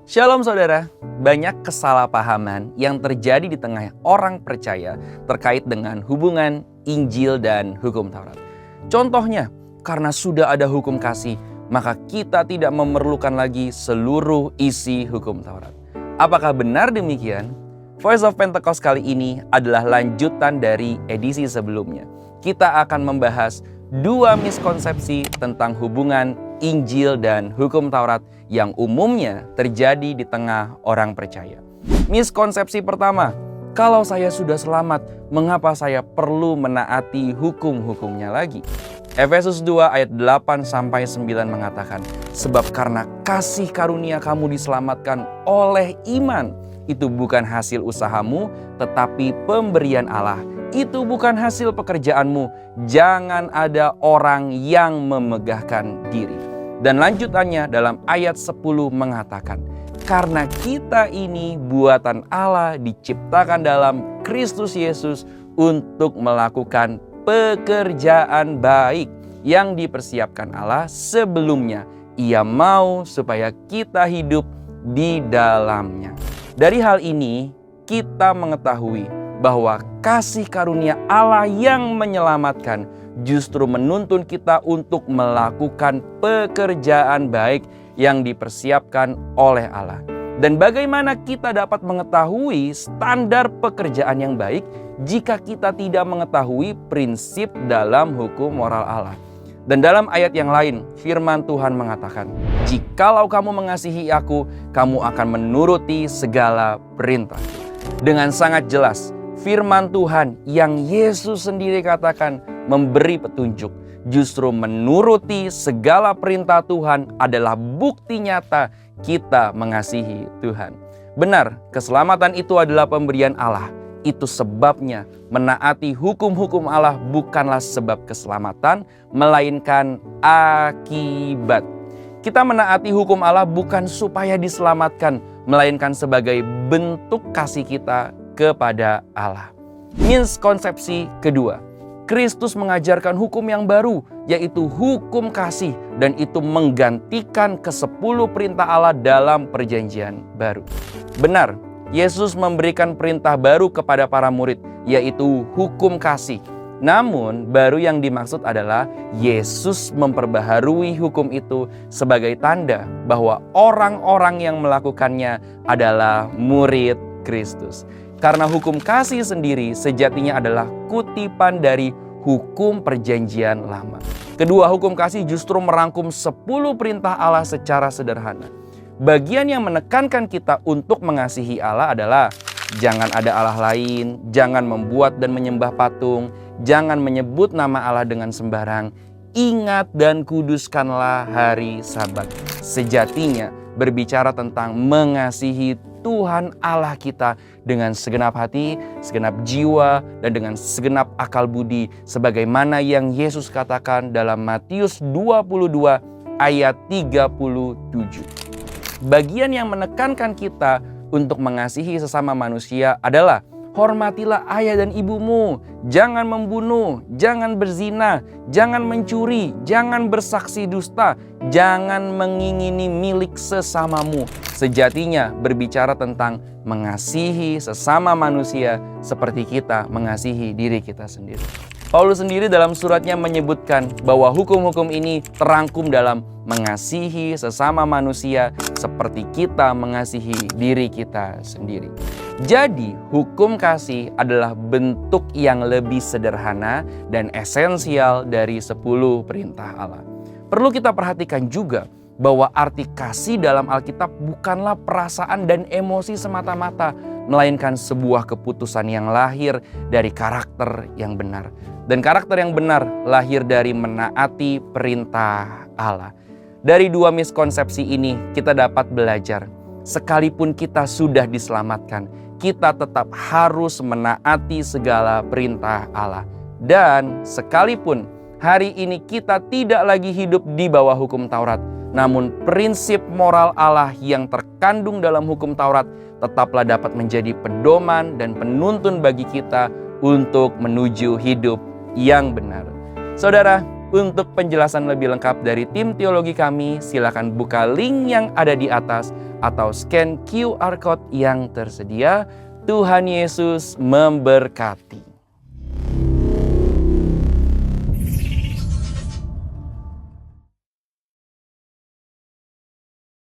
Shalom saudara, banyak kesalahpahaman yang terjadi di tengah orang percaya terkait dengan hubungan Injil dan hukum Taurat. Contohnya, karena sudah ada hukum kasih, maka kita tidak memerlukan lagi seluruh isi hukum Taurat. Apakah benar demikian? Voice of Pentecost kali ini adalah lanjutan dari edisi sebelumnya. Kita akan membahas dua miskonsepsi tentang hubungan Injil dan hukum Taurat yang umumnya terjadi di tengah orang percaya. Miskonsepsi pertama, kalau saya sudah selamat, mengapa saya perlu menaati hukum-hukumnya lagi? Efesus 2 ayat 8-9 mengatakan, sebab karena kasih karunia kamu diselamatkan oleh iman, itu bukan hasil usahamu, tetapi pemberian Allah. Itu bukan hasil pekerjaanmu, jangan ada orang yang memegahkan diri. Dan lanjutannya dalam ayat 10 mengatakan, karena kita ini buatan Allah diciptakan dalam Kristus Yesus untuk melakukan pekerjaan baik yang dipersiapkan Allah sebelumnya. Ia mau supaya kita hidup di dalamnya. Dari hal ini kita mengetahui bahwa kasih karunia Allah yang menyelamatkan justru menuntun kita untuk melakukan pekerjaan baik yang dipersiapkan oleh Allah. Dan bagaimana kita dapat mengetahui standar pekerjaan yang baik jika kita tidak mengetahui prinsip dalam hukum moral Allah? Dan dalam ayat yang lain, firman Tuhan mengatakan, jikalau kamu mengasihi aku, kamu akan menuruti segala perintah. Dengan sangat jelas, firman Tuhan yang Yesus sendiri katakan memberi petunjuk. Justru menuruti segala perintah Tuhan adalah bukti nyata kita mengasihi Tuhan. Benar, keselamatan itu adalah pemberian Allah. Itu sebabnya menaati hukum-hukum Allah bukanlah sebab keselamatan, melainkan akibat. Kita menaati hukum Allah bukan supaya diselamatkan, melainkan sebagai bentuk kasih kita kepada Allah. Miskonsepsi kedua, Kristus mengajarkan hukum yang baru, yaitu hukum kasih, dan itu menggantikan ke-10 perintah Allah dalam perjanjian baru. Benar, Yesus memberikan perintah baru kepada para murid, yaitu hukum kasih. Namun, baru yang dimaksud adalah Yesus memperbaharui hukum itu sebagai tanda bahwa orang-orang yang melakukannya adalah murid Kristus. Karena hukum kasih sendiri sejatinya adalah kutipan dari hukum perjanjian lama. Kedua, hukum kasih justru merangkum 10 perintah Allah secara sederhana. Bagian yang menekankan kita untuk mengasihi Allah adalah jangan ada Allah lain, jangan membuat dan menyembah patung, jangan menyebut nama Allah dengan sembarang, ingat dan kuduskanlah hari Sabat. Sejatinya berbicara tentang mengasihi Tuhan Allah kita dengan segenap hati, segenap jiwa, dan dengan segenap akal budi. Sebagaimana yang Yesus katakan dalam Matius 22 ayat 37. Bagian yang menekankan kita untuk mengasihi sesama manusia adalah hormatilah ayah dan ibumu, jangan membunuh, jangan berzina, jangan mencuri, jangan bersaksi dusta, jangan mengingini milik sesamamu. Sejatinya berbicara tentang mengasihi sesama manusia seperti kita mengasihi diri kita sendiri. Paulus sendiri dalam suratnya menyebutkan bahwa hukum-hukum ini terangkum dalam mengasihi sesama manusia seperti kita mengasihi diri kita sendiri. Jadi, hukum kasih adalah bentuk yang lebih sederhana dan esensial dari 10 perintah Allah. Perlu kita perhatikan juga bahwa arti kasih dalam Alkitab bukanlah perasaan dan emosi semata-mata, melainkan sebuah keputusan yang lahir dari karakter yang benar. Dan karakter yang benar lahir dari menaati perintah Allah. Dari dua miskonsepsi ini kita dapat belajar, sekalipun kita sudah diselamatkan, kita tetap harus menaati segala perintah Allah. Dan sekalipun hari ini kita tidak lagi hidup di bawah hukum Taurat, namun prinsip moral Allah yang terkandung dalam hukum Taurat tetaplah dapat menjadi pedoman dan penuntun bagi kita untuk menuju hidup yang benar. Saudara, Untuk penjelasan lebih lengkap dari tim teologi kami, silakan buka link yang ada di atas atau scan QR Code yang tersedia. Tuhan Yesus memberkati.